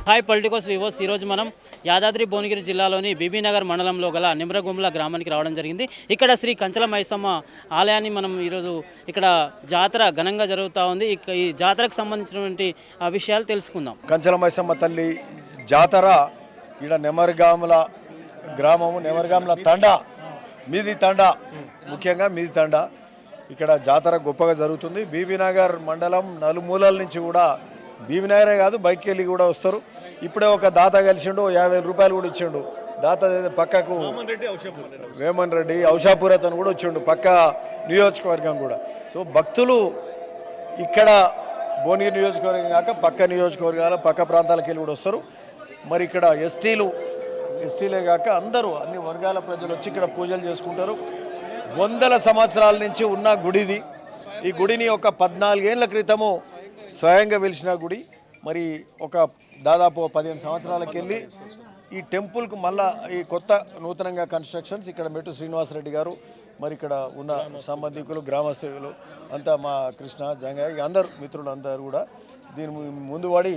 Hi Politicos వివోస్. ఈరోజు మనం యాదాద్రి భువనగిరి జిల్లాలోని బీబీనగర్ మండలంలో గల నిమ్రగుమ్ల గ్రామానికి రావడం జరిగింది. ఇక్కడ శ్రీ కంచల మైసమ్మ ఆలయాన్ని మనం ఈరోజు ఇక్కడ జాతర ఘనంగా జరుగుతూ ఉంది. ఈ జాతరకు సంబంధించినటువంటి విషయాలు తెలుసుకుందాం. కంచల మైసమ్మ తల్లి జాతర ఇక్కడ నెమర్గాముల గ్రామము, నెమర్గాముల తండ, మీది తండ, ముఖ్యంగా మీది తండ. ఇక్కడ జాతర గొప్పగా జరుగుతుంది. బీబీనగర్ మండలం నలుమూలల నుంచి కూడా, బీబీనగరే కాదు బయటికి వెళ్ళి కూడా వస్తారు. ఇప్పుడే ఒక దాత కలిసిండు, 50,000 రూపాయలు కూడా ఇచ్చిండు. దాత పక్కకు వేమన్ రెడ్డి ఔషాపూర్ అతను కూడా వచ్చిండు, పక్క నియోజకవర్గం కూడా. సో భక్తులు ఇక్కడ భువనగిరి నియోజకవర్గం కాక పక్క నియోజకవర్గాల పక్క ప్రాంతాలకు వెళ్ళి కూడా వస్తారు. మరి ఇక్కడ ఎస్టీలే కాక అందరూ అన్ని వర్గాల ప్రజలు వచ్చి ఇక్కడ పూజలు చేసుకుంటారు. వందల సంవత్సరాల నుంచి ఉన్న గుడిది. ఈ గుడిని ఒక 14 ఏళ్ల క్రితము స్వయంగా వెలిసిన గుడి. మరి ఒక దాదాపు 15 సంవత్సరాలకు వెళ్ళి ఈ టెంపుల్కు మళ్ళా ఈ కొత్త నూతనంగా కన్స్ట్రక్షన్స్ ఇక్కడ మెట్టు శ్రీనివాసరెడ్డి గారు, మరి ఇక్కడ ఉన్న సంబంధికులు, గ్రామస్తులు అంతా, మా కృష్ణ జంగయ్య అందరు మిత్రులు అందరూ కూడా దీని ముందు పడి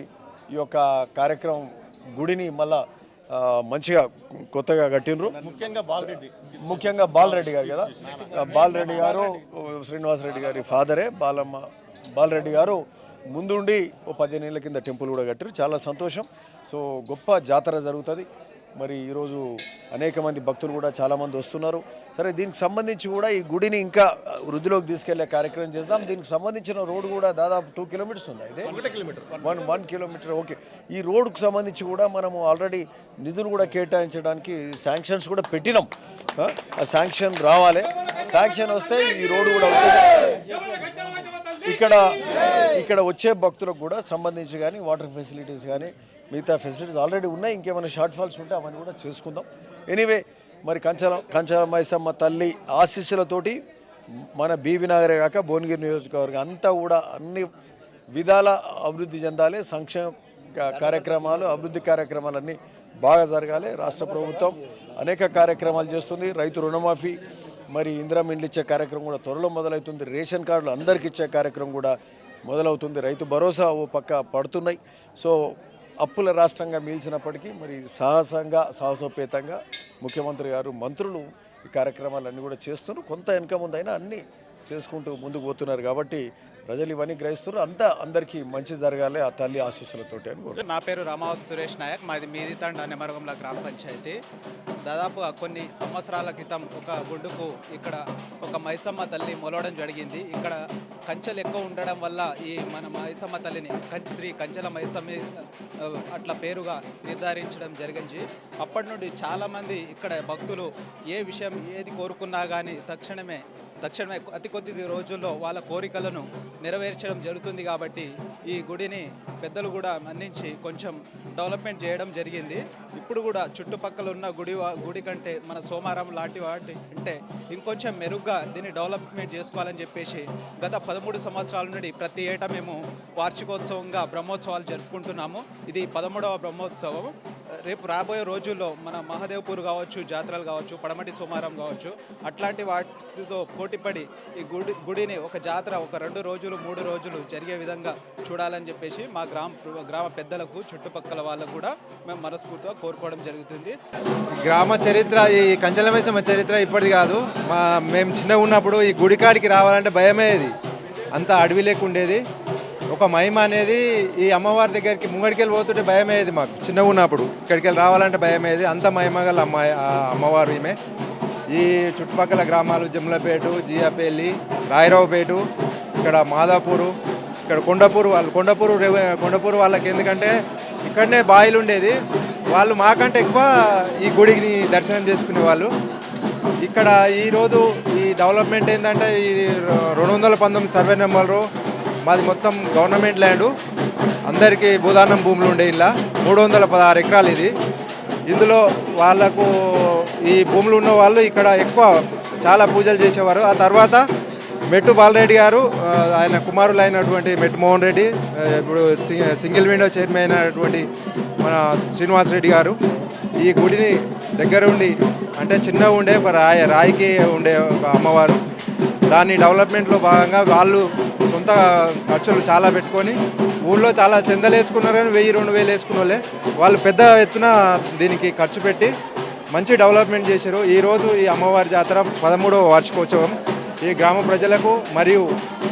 ఈ యొక్క కార్యక్రమం గుడిని మళ్ళా మంచిగా కొత్తగా కట్టినరు. ముఖ్యంగా బాలరెడ్డి గారు కదా, బాలరెడ్డి గారు శ్రీనివాసరెడ్డి గారి ఫాదరే బాలరెడ్డి గారు ముందుండి 15 ఏళ్ళ కింద టెంపుల్ కూడా కట్టారు. చాలా సంతోషం. సో గొప్ప జాతర జరుగుతుంది. మరి ఈరోజు అనేక మంది భక్తులు కూడా చాలామంది వస్తున్నారు. సరే, దీనికి సంబంధించి కూడా ఈ గుడిని ఇంకా వృద్ధిలోకి తీసుకెళ్లే కార్యక్రమం చేద్దాం. దీనికి సంబంధించిన రోడ్డు కూడా దాదాపు 2 కిలోమీటర్స్ ఉంది. అయితే 1 కిలోమీటర్. ఓకే, ఈ రోడ్డుకు సంబంధించి కూడా మనము ఆల్రెడీ నిధులు కూడా కేటాయించడానికి శాంక్షన్స్ కూడా పెట్టినాం. ఆ శాంక్షన్ రావాలి. శాంక్షన్ వస్తే ఈ రోడ్డు కూడా ఇక్కడ వచ్చే భక్తులకు కూడా సంబంధించి కానీ వాటర్ ఫెసిలిటీస్ కానీ మిగతా ఫెసిలిటీస్ ఆల్రెడీ ఉన్నాయి. ఇంకేమైనా షార్ట్ ఫాల్స్ ఉంటే అవన్నీ కూడా చేసుకుందాం. ఎనీవే, మరి కంచల మైసమ్మ తల్లి ఆశీస్సులతోటి మన బీబీనగరే కాక భువనగిరి నియోజకవర్గం అంతా కూడా అన్ని విధాల అభివృద్ధి చెందాలి. సంక్షేమ కార్యక్రమాలు, అభివృద్ధి కార్యక్రమాలన్నీ బాగా జరగాలి. రాష్ట్ర ప్రభుత్వం అనేక కార్యక్రమాలు చేస్తుంది. రైతు రుణమాఫీ, మరి ఇందిరమ్మ ఇండ్లు ఇచ్చే కార్యక్రమం కూడా త్వరలో మొదలవుతుంది. రేషన్ కార్డులు అందరికి ఇచ్చే కార్యక్రమం కూడా మొదలవుతుంది. రైతు భరోసా ఓ పక్క పడుతున్నాయి. సో అప్పుల రాష్ట్రంగా మిగిల్చినప్పటికీ మరి సాహసోపేతంగా ముఖ్యమంత్రి గారు, మంత్రులు ఈ కార్యక్రమాలన్నీ కూడా చేస్తున్నారు. కొంత వెనక ముందైనా అన్నీ చేసుకుంటూ ముందుకు పోతున్నారు. కాబట్టి ప్రజలు ఇవన్నీ గ్రహిస్తున్నారు. అంతా అందరికీ మంచి జరగాలి ఆ తల్లి ఆశీస్సులతోటి అని. నా పేరు రామావత్ సురేష్ నాయక్. మాది మీది తండ నెమరగంల గ్రామ పంచాయతీ. దాదాపు కొన్ని సంవత్సరాల క్రితం ఒక గుడ్డుకు ఇక్కడ ఒక మైసమ్మ తల్లి మొలవడం జరిగింది. ఇక్కడ కంచెలు ఎక్కువ ఉండడం వల్ల ఈ మన మైసమ్మ తల్లిని శ్రీ కంచెల మైసమ్మ అట్లా పేరుగా నిర్ధారించడం జరిగింది. అప్పటి నుండి చాలామంది ఇక్కడ భక్తులు ఏ విషయం ఏది కోరుకున్నా కానీ తక్షణమే అతి కొద్ది రోజుల్లో వాళ్ళ కోరికలను నెరవేర్చడం జరుగుతుంది. కాబట్టి ఈ గుడిని పెద్దలు కూడా మన్నించి కొంచెం డెవలప్మెంట్ చేయడం జరిగింది. ఇప్పుడు కూడా చుట్టుపక్కల ఉన్న గుడి కంటే మన సోమారం లాంటి వాటి అంటే ఇంకొంచెం మెరుగ్గా దీన్ని డెవలప్మెంట్ చేసుకోవాలని చెప్పేసి గత 13 సంవత్సరాల నుండి ప్రతి ఏటా మేము వార్షికోత్సవంగా బ్రహ్మోత్సవాలు జరుపుకుంటున్నాము. ఇది 13వ బ్రహ్మోత్సవం. రేపు రాబోయే రోజుల్లో మన మహాదేవ్పూర్ కావచ్చు, జాతరలు కావచ్చు, పడమటి సోమారం కావచ్చు, అట్లాంటి వాటితో పోటీపడి ఈ గుడిని ఒక జాతర ఒక 2 రోజులు 3 రోజులు జరిగే విధంగా చూడాలని చెప్పేసి మా గ్రామ పెద్దలకు, చుట్టుపక్కల వాళ్ళకు కూడా మేము మనస్ఫూర్తిగా కోరుకోవడం జరుగుతుంది. గ్రామ చరిత్ర, ఈ కంచెల మైసమ్మ చరిత్ర ఇప్పటిది కాదు. మేము చిన్నగా ఉన్నప్పుడు ఈ గుడికాడికి రావాలంటే భయమేది. అంతా అడవి లేకుండేది. ఒక మహిమ అనేది ఈ అమ్మవారి దగ్గరికి ముంగడికెళ్ళి పోతుంటే భయమేది. మాకు చిన్నగా ఉన్నప్పుడు ఇక్కడికి వెళ్ళి రావాలంటే భయమేది. అంత మహిమ గల అమ్మవారు ఈమె. ఈ చుట్టుపక్కల గ్రామాలు జమ్లపేట, జియాపల్లి, రాయరావుపేట, ఇక్కడ మాదాపూరు, ఇక్కడ కొండపూరు వాళ్ళకి ఎందుకంటే ఇక్కడనే బాయిలు ఉండేది. వాళ్ళు మాకంటే ఎక్కువ ఈ గుడిని దర్శనం చేసుకునేవాళ్ళు. ఇక్కడ ఈరోజు ఈ డెవలప్మెంట్ ఏంటంటే ఇది 219 సర్వే నెంబరు. మాది మొత్తం గవర్నమెంట్ ల్యాండు. అందరికీ భూదానం భూములు ఉండే. ఇలా 316 ఎకరాలు ఇది. ఇందులో వాళ్ళకు ఈ భూములు ఉన్న వాళ్ళు ఇక్కడ ఎక్కువ చాలా పూజలు చేసేవారు. ఆ తర్వాత మెట్టు బాలరెడ్డి గారు, ఆయన కుమారులు అయినటువంటి మెట్టు మోహన్ రెడ్డి, ఇప్పుడు సింగిల్ విండో చైర్మన్ అయినటువంటి మన శ్రీనివాసరెడ్డి గారు ఈ గుడిని దగ్గర ఉండి, అంటే చిన్నగా ఉండే ఒక రాయికి ఉండే ఒక అమ్మవారు, దాని డెవలప్మెంట్లో భాగంగా వాళ్ళు సొంత ఖర్చులు చాలా పెట్టుకొని ఊళ్ళో చాలా చందలేసుకున్నారు, కానీ 1000-2000 వేసుకున్న వాళ్ళే వాళ్ళు పెద్ద ఎత్తున దీనికి ఖర్చు పెట్టి మంచి డెవలప్మెంట్ చేశారు. ఈరోజు ఈ అమ్మవారి జాతర 13వ వార్షికోత్సవం ఈ గ్రామ ప్రజలకు మరియు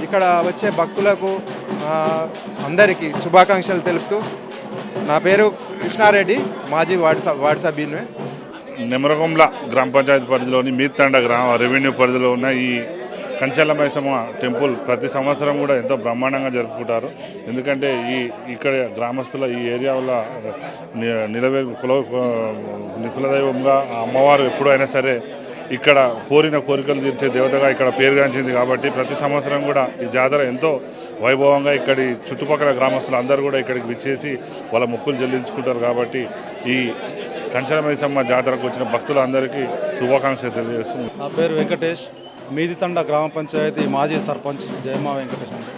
ఇక్కడ వచ్చే భక్తులకు అందరికీ శుభాకాంక్షలు తెలుపుతూ, నా పేరు కృష్ణారెడ్డి, మాజీ వార్డు సభ్యుని. నెమరగొండ్ల గ్రామ పంచాయతీ పరిధిలోని మీతండ గ్రామ రెవెన్యూ పరిధిలో ఉన్న ఈ కంచెల మైసమ్మ టెంపుల్ ప్రతి సంవత్సరం కూడా ఎంతో బ్రహ్మాండంగా జరుపుకుంటారు. ఎందుకంటే ఇక్కడ గ్రామస్తుల ఈ ఏరియా వల్ల కులదైవంగా అమ్మవారు ఎప్పుడైనా సరే ఇక్కడ కోరిన కోరికలు తీర్చే దేవతగా ఇక్కడ పేరుగాంచింది. కాబట్టి ప్రతి సంవత్సరం కూడా ఈ జాతర ఎంతో వైభవంగా ఇక్కడి చుట్టుపక్కల గ్రామస్తులు అందరూ కూడా ఇక్కడికి విచ్చేసి వాళ్ళ మొక్కులు చెల్లించుకుంటారు. కాబట్టి ఈ కంచెల మైసమ్మ జాతరకు వచ్చిన భక్తులందరికీ శుభాకాంక్షలు తెలియజేస్తుంది. నా పేరు వెంకటేష్, మీదితండ గ్రామ పంచాయతీ మాజీ సర్పంచ్ జయమా వెంకటేష్ అండి.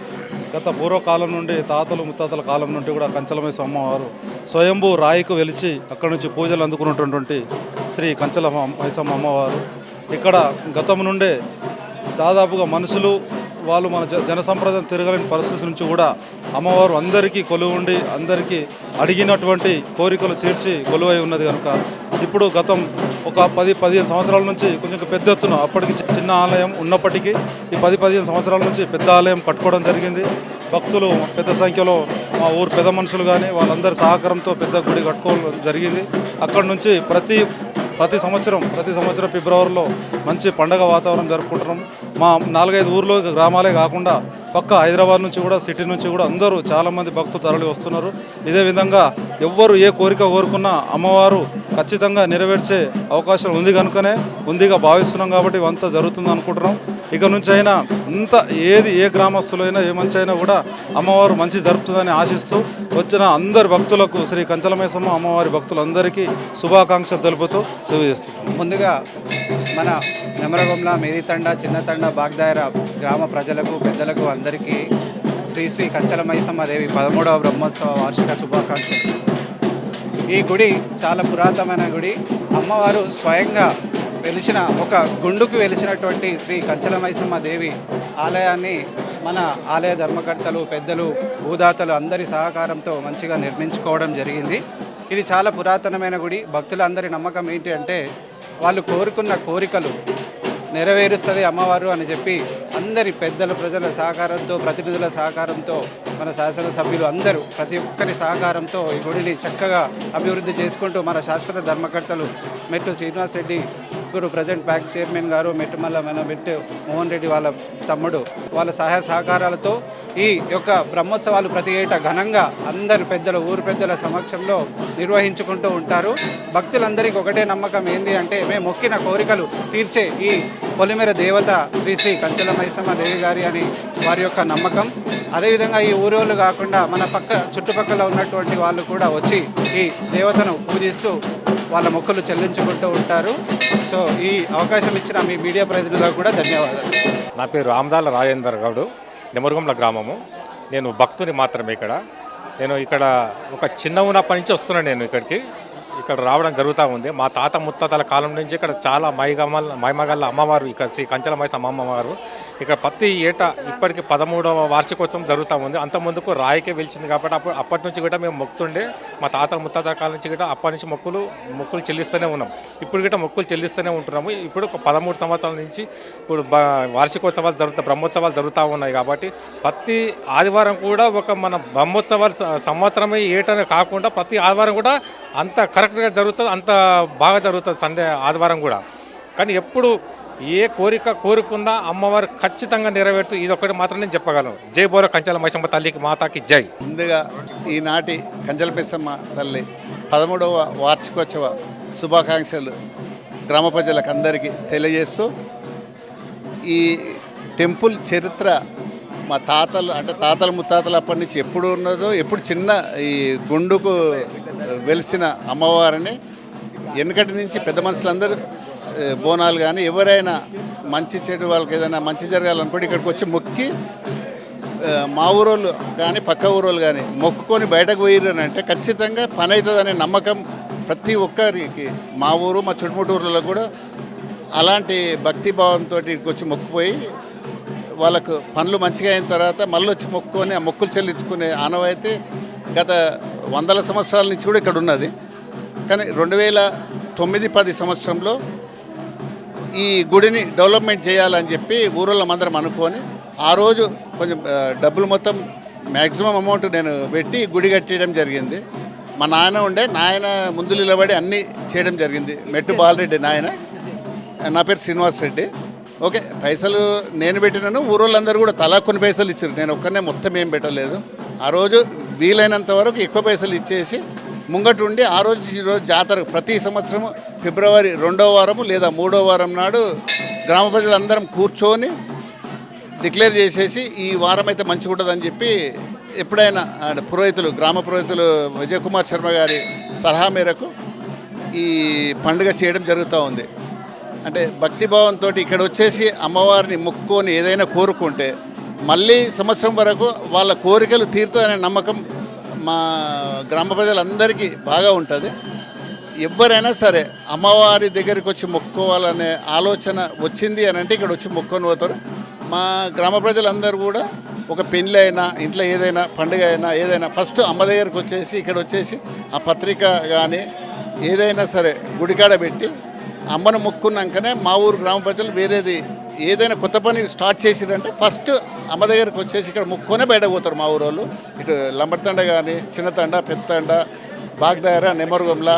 గత పూర్వకాలం నుండి తాతలు ముత్తాతల కాలం నుండి కూడా కంచెల మైసమ్మ అమ్మవారు స్వయంభూ రాయికు వెలిచి అక్కడి నుంచి పూజలు అందుకున్నటువంటి శ్రీ కంచెల మైసమ్మ అమ్మవారు ఇక్కడ గతం నుండే దాదాపుగా మనుషులు వాళ్ళు మన జనసంప్రదాయం తిరగలేని పరిస్థితి నుంచి కూడా అమ్మవారు అందరికీ కొలువు ఉండి అందరికీ అడిగినటువంటి కోరికలు తీర్చి కొలువై ఉన్నది కనుక ఇప్పుడు గతం ఒక 10-15 సంవత్సరాల నుంచి కొంచెం పెద్ద ఎత్తున, అప్పటికి చిన్న ఆలయం ఉన్నప్పటికీ ఈ 10-15 సంవత్సరాల నుంచి పెద్ద ఆలయం కట్టుకోవడం జరిగింది. భక్తులు పెద్ద సంఖ్యలో మా ఊరు పెద్ద మనుషులు కానీ వాళ్ళందరి సహకారంతో పెద్ద గుడి కట్టుకోవడం జరిగింది. అక్కడి నుంచి ప్రతి సంవత్సరం ఫిబ్రవరిలో మంచి పండగ వాతావరణం జరుపుకుంటున్నాం. మా 4-5 ఊర్లో గ్రామాలే కాకుండా పక్క హైదరాబాద్ నుంచి కూడా సిటీ నుంచి కూడా అందరూ చాలామంది భక్తులు తరలి వస్తున్నారు. ఇదే విధంగా ఎవ్వరు ఏ కోరిక కోరుకున్నా అమ్మవారు ఖచ్చితంగా నెరవేర్చే అవకాశం ఉంది కనుకనే ఉందిగా భావిస్తున్నాం. కాబట్టి ఇవంతా జరుగుతుంది అనుకుంటున్నాం. ఇక నుంచి అయినా ఏ గ్రామస్తులైనా ఏ మంచి అయినా కూడా అమ్మవారు మంచి జరుపుతుందని ఆశిస్తూ వచ్చిన అందరి భక్తులకు శ్రీ కంచెల మైసమ్మ అమ్మవారి భక్తులందరికీ శుభాకాంక్షలు తెలుపుతూ చేస్తున్నాం. ముందుగా మన నెమరగొండ్ల మేదితండ చిన్నతండ బాగ్దాయర గ్రామ ప్రజలకు పెద్దలకు అందరికీ శ్రీ కంచెల మైసమ్మ దేవి 13వ బ్రహ్మోత్సవ వార్షిక శుభాకాంక్షలు. ఈ గుడి చాలా పురాతనమైన గుడి. అమ్మవారు స్వయంగా వెలిసిన ఒక గుండుకు వెలిసినటువంటి శ్రీ కంచెల మైసమ్మ దేవి ఆలయాన్ని మన ఆలయ ధర్మకర్తలు పెద్దలు భూదాతలు అందరి సహకారంతో మంచిగా నిర్మించుకోవడం జరిగింది. ఇది చాలా పురాతనమైన గుడి. భక్తులందరి నమ్మకం ఏంటి అంటే వాళ్ళు కోరుకున్న కోరికలు నెరవేరుస్తుంది అమ్మవారు అని చెప్పి అందరి ప్రజల సహకారంతో ప్రతినిధుల సహకారంతో మన శాసనసభ్యులు అందరూ ప్రతి ఒక్కరి సహకారంతో ఈ గుడిని చక్కగా అభివృద్ధి చేసుకుంటూ మన శాశ్వత ధర్మకర్తలు మెట్టు శ్రీనివాస్ రెడ్డి ఇప్పుడు ప్రజెంట్ బ్యాంక్ చైర్మన్ గారు మెట్టు మోహన్ రెడ్డి వాళ్ళ తమ్ముడు వాళ్ళ సహాయ సహకారాలతో ఈ యొక్క బ్రహ్మోత్సవాలు ప్రతి ఏటా ఘనంగా అందరు ఊరు పెద్దల సమక్షంలో నిర్వహించుకుంటూ ఉంటారు. భక్తులందరికీ ఒకటే నమ్మకం ఏంది అంటే మేము మొక్కిన కోరికలు తీర్చే ఈ పొలిమేర దేవత శ్రీ కంచెల మైసమ్మ దేవి గారి అని వారి యొక్క నమ్మకం. అదేవిధంగా ఈ ఊరోళ్ళు కాకుండా మన చుట్టుపక్కల ఉన్నటువంటి వాళ్ళు కూడా వచ్చి ఈ దేవతను పూజిస్తూ వాళ్ళ మొక్కులు చెల్లించుకుంటూ ఉంటారు. సో ఈ అవకాశం ఇచ్చిన మీ మీడియా ప్రతినిధులకు కూడా ధన్యవాదాలు. నా పేరు రామదాల రాజేందర్ గౌడు, నెమరగొండ్ల గ్రామము. నేను భక్తుని మాత్రమే. నేను ఇక్కడ ఒక చిన్న ఉన్నప్పటి నుంచి వస్తున్నాను. నేను ఇక్కడ రావడం జరుగుతూ ఉంది. మా తాత ముత్తాతల కాలం నుంచి ఇక్కడ చాలా మైమగల్ల అమ్మవారు, ఇక్కడ శ్రీ కంచెల మైసమ్మ అమ్మవారు ఇక్కడ ప్రతి ఏటా ఇప్పటికి 13వ వార్షికోత్సవం జరుగుతూ ఉంది. అంత ముందుకు రాయికే వెలిచింది కాబట్టి అప్పటి నుంచి కూడా మేము మొక్కుతుండే. మా తాతల ముత్తాతల కాలం నుంచి కూడా అప్పటి నుంచి మొక్కులు చెల్లిస్తూనే ఉన్నాం. ఇప్పుడు కూడా మొక్కులు చెల్లిస్తూనే ఉంటున్నాము. ఇప్పుడు 13 సంవత్సరాల నుంచి ఇప్పుడు వార్షికోత్సవాలు బ్రహ్మోత్సవాలు జరుగుతూ ఉన్నాయి. కాబట్టి ప్రతి ఆదివారం కూడా ఒక మన బ్రహ్మోత్సవాలు సంవత్సరమే ఏటనే కాకుండా ప్రతి ఆదివారం కూడా అంత కరెక్ట్గా జరుగుతుంది, అంత బాగా జరుగుతుంది సండే ఆదివారం కూడా. కానీ ఎప్పుడు ఏ కోరిక కోరుకున్నా అమ్మవారు ఖచ్చితంగా నెరవేరుతూ ఇదొకటి మాత్రం నేను చెప్పగలను. జై బోలో కంచెల మైసమ్మ తల్లికి మాతాకి జై. ముందుగా ఈనాటి కంచెల మైసమ్మ తల్లి 13వ వార్షికోత్సవ శుభాకాంక్షలు గ్రామ ప్రజలకు అందరికీ తెలియజేస్తూ, ఈ టెంపుల్ చరిత్ర మా తాతల ముత్తాతలు అప్పటి నుంచి ఎప్పుడు ఉన్నదో, ఎప్పుడు చిన్న ఈ గుండుకు వెలిసిన అమ్మవారిని వెనకటి నుంచి పెద్ద మనుషులందరూ బోనాలు కానీ ఎవరైనా మంచి చెడు వాళ్ళకి ఏదైనా మంచి జరగాలనుకుంటే ఇక్కడికి వచ్చి మొక్కి మా ఊరోళ్ళు కానీ పక్క ఊరోళ్ళు కానీ మొక్కుకొని బయటకు పోయిరనంటే ఖచ్చితంగా పని అవుతుందనే నమ్మకం ప్రతి ఒక్కరికి మా ఊరు మా చుట్టుముట్టు ఊర్లలో కూడా అలాంటి భక్తిభావంతో ఇక్కడికి వచ్చి మొక్కుపోయి వాళ్ళకు పనులు మంచిగా అయిన తర్వాత మళ్ళీ వచ్చి మొక్కుకొని ఆ మొక్కులు చెల్లించుకునే ఆనవాయితీ గత వందల సంవత్సరాల నుంచి కూడా ఇక్కడ ఉన్నది. కానీ 2009-10 సంవత్సరంలో ఈ గుడిని డెవలప్మెంట్ చేయాలని చెప్పి ఊరోళ్ళం అందరం అనుకొని ఆ రోజు కొంచెం డబ్బులు మొత్తం మ్యాక్సిమం అమౌంట్ నేను పెట్టి గుడి కట్టడం జరిగింది. మా నాయన ముందు నిలబడి అన్నీ చేయడం జరిగింది. మెట్టు బాలరెడ్డి నాయన, నా పేరు శ్రీనివాస్ రెడ్డి. ఓకే, పైసలు నేను పెట్టినాను, ఊరోళ్ళందరూ కూడా తలా కొన్ని పైసలు ఇచ్చారు. నేను ఒక్కనే మొత్తం ఏం పెట్టలేదు. ఆ రోజు వీలైనంత వరకు ఎక్కువ పైసలు ఇచ్చేసి ముంగట ఉండి ఆ రోజు ఈరోజు జాతర ప్రతి సంవత్సరము ఫిబ్రవరి 2వ వారము లేదా 3వ వారం నాడు గ్రామ ప్రజలందరం కూర్చొని డిక్లేర్ చేసేసి ఈ వారం అయితే మంచిగా ఉంటుందని చెప్పి ఎప్పుడైనా పురోహితులు గ్రామ పురోహితులు విజయకుమార్ శర్మ గారి సలహా మేరకు ఈ పండుగ చేయడం జరుగుతూ ఉంది. అంటే భక్తిభావంతో ఇక్కడ వచ్చేసి అమ్మవారిని మొక్కుకొని ఏదైనా కోరుకుంటే మళ్ళీ సంవత్సరం వరకు వాళ్ళ కోరికలు తీరుతాయనే నమ్మకం మా గ్రామ ప్రజలందరికీ బాగా ఉంటుంది. ఎవరైనా సరే అమ్మవారి దగ్గరికి వచ్చి మొక్కుకోవాలనే ఆలోచన వచ్చింది అని అంటే ఇక్కడ వచ్చి మొక్కుకొని పోతారు. మా గ్రామ ప్రజలందరూ కూడా ఒక పెళ్ళి అయినా ఇంట్లో ఏదైనా పండుగ అయినా ఏదైనా ఫస్ట్ అమ్మ దగ్గరికి వచ్చేసి ఇక్కడ వచ్చేసి ఆ పత్రిక కానీ ఏదైనా సరే గుడికాడ పెట్టి అమ్మను మొక్కున్నాకనే మా ఊరు గ్రామ ప్రజలు వేరేది ఏదైనా కొత్త పని స్టార్ట్ చేసిరంటే ఫస్ట్ అమ్మ దగ్గరికి వచ్చేసి ఇక్కడ మొక్కునే బయటకు పోతారు మా ఊరు వాళ్ళు. ఇటు లంబడితండ కానీ చిన్నతండ పెద్దతండ బాగ్దార నెమరుగంల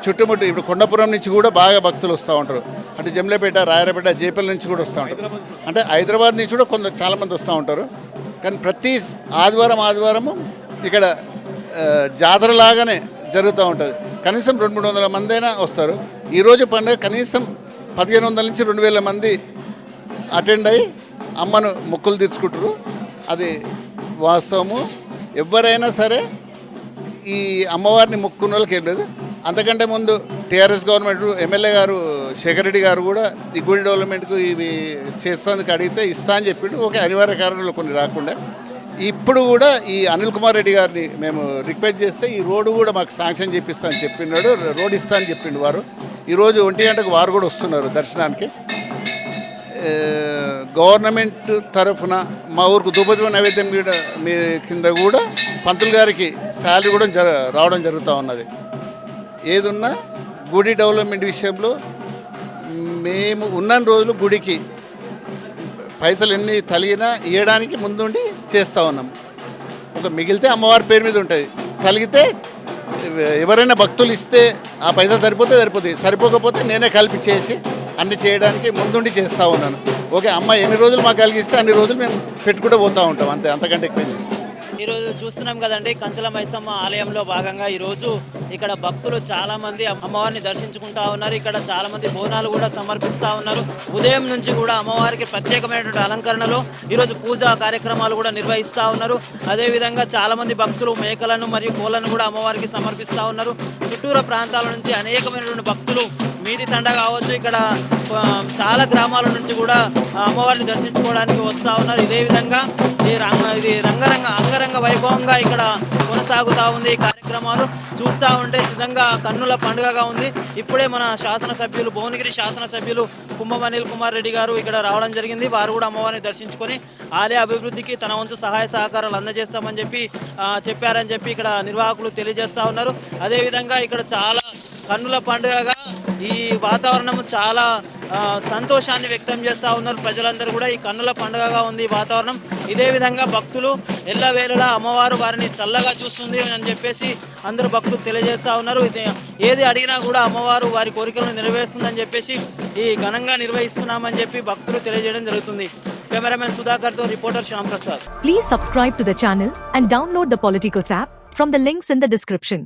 చుట్టుముట్టు ఇప్పుడు కొండపురం నుంచి కూడా బాగా భక్తులు వస్తూ ఉంటారు. అటు జమ్లేపేట రాయరపేట జేపల్ నుంచి కూడా వస్తూ ఉంటారు. అంటే హైదరాబాద్ నుంచి కూడా చాలామంది వస్తూ ఉంటారు. కానీ ప్రతి ఆదివారము ఇక్కడ జాతరలాగానే జరుగుతూ ఉంటుంది. కనీసం 200-300 మంది అయినా వస్తారు. ఈరోజు పండుగ కనీసం 1500 నుంచి 2000 మంది అటెండ్ అయ్యి అమ్మను మొక్కులు తీర్చుకుంటారు. అది వాస్తవము. ఎవరైనా సరే ఈ అమ్మవారిని మొక్కున్న వాళ్ళకి ఏం లేదు. అంతకంటే ముందు టీఆర్ఎస్ గవర్నమెంట్ ఎమ్మెల్యే గారు శేఖర్ రెడ్డి గారు కూడా ఈ గుడి డెవలప్మెంట్కు ఇవి చేస్తానికి అడిగితే ఇస్తా అని చెప్పిండు. ఓకే, అనివార్య కారణాలు కొన్ని రాకుండా ఇప్పుడు కూడా ఈ అనిల్ కుమార్ రెడ్డి గారిని మేము రిక్వెస్ట్ చేస్తే ఈ రోడ్డు కూడా మాకు శాంక్షన్ చేపిస్తా అని చెప్పినాడు. రోడ్ ఇస్తా అని చెప్పిండు వారు. ఈరోజు 1 గంటకు వారు కూడా వస్తున్నారు దర్శనానికి. గవర్నమెంట్ తరఫున మా ఊరికి ధూపదీప నైవేద్యం కూడా మీ కింద కూడా పంతులు గారికి శాలరీ కూడా రావడం జరుగుతూ ఉన్నది. ఏదున్నా గుడి డెవలప్మెంట్ విషయంలో మేము ఉన్న రోజులు గుడికి పైసలు ఎన్ని తలిగినా ఇవ్వడానికి ముందుండి చేస్తూ ఉన్నాం. ఒక మిగిలితే అమ్మవారి పేరు మీద ఉంటుంది, తలిగితే ఎవరైనా భక్తులు ఇస్తే ఆ పైసలు సరిపోతుంది, సరిపోకపోతే నేనే కలిపి చేసి అన్ని చేయడానికి ముందుండి చేస్తూ ఉన్నాను. ఓకే, అమ్మ ఎన్ని రోజులు మాకు కలిగిస్తే అన్ని రోజులు మేము పెట్టుకుంటూ పోతూ ఉంటాం. అంతకంటే ఎక్కువ చేస్తాం. ఈరోజు చూస్తున్నాం కదండి, కంచల మైసమ్మ ఆలయంలో భాగంగా ఈరోజు ఇక్కడ భక్తులు చాలామంది అమ్మవారిని దర్శించుకుంటా ఉన్నారు. ఇక్కడ చాలామంది బోనాలు కూడా సమర్పిస్తూ ఉన్నారు. ఉదయం నుంచి కూడా అమ్మవారికి ప్రత్యేకమైనటువంటి అలంకరణలో ఈరోజు పూజా కార్యక్రమాలు కూడా నిర్వహిస్తూ ఉన్నారు. అదేవిధంగా చాలామంది భక్తులు మేకలను మరియు కోళ్లను కూడా అమ్మవారికి సమర్పిస్తూ ఉన్నారు. చుట్టూరు ప్రాంతాల నుంచి అనేకమైనటువంటి భక్తులు మీది తండ కావచ్చు, ఇక్కడ చాలా గ్రామాల నుంచి కూడా అమ్మవారిని దర్శించుకోవడానికి వస్తూ ఉన్నారు. ఇదే విధంగా ఇది అంగరంగ వైభవంగా ఇక్కడ కొనసాగుతూ ఉంది. ఈ కార్యక్రమాలు చూస్తూ ఉంటే చిదంగా కన్నుల పండుగగా ఉంది. ఇప్పుడే మన శాసనసభ్యులు భువనగిరి శాసనసభ్యులు కుంభం అనిల్ కుమార్ రెడ్డి గారు ఇక్కడ రావడం జరిగింది. వారు కూడా అమ్మవారిని దర్శించుకొని ఆలయ అభివృద్ధికి తన వంతు సహాయ సహకారాలు అందజేస్తామని చెప్పారని చెప్పి ఇక్కడ నిర్వాహకులు తెలియజేస్తూ ఉన్నారు. అదేవిధంగా ఇక్కడ చాలా కన్నుల పండుగగా ఈ వాతావరణం చాలా సంతోషాన్ని వ్యక్తం చేస్తూ ఉన్నారు ప్రజలందరూ కూడా. ఈ కన్నుల పండుగగా ఉంది ఈ వాతావరణం. ఇదే విధంగా భక్తులు ఎల్లవేళలా అమ్మవారు వారిని చల్లగా చూస్తుంది అని చెప్పేసి అందరూ భక్తులు తెలియజేస్తూ ఉన్నారు. ఏది అడిగినా కూడా అమ్మవారు వారి కోరికలను నెరవేరుస్తుందని చెప్పేసి ఈ ఘనంగా నిర్వహిస్తున్నామని చెప్పి భక్తులు తెలియజేయడం జరుగుతుంది. కెమెరామెన్ సుధాకర్తో reporter Shyam Prasad. Please subscribe to the channel and download the Politicos app from the links in the description.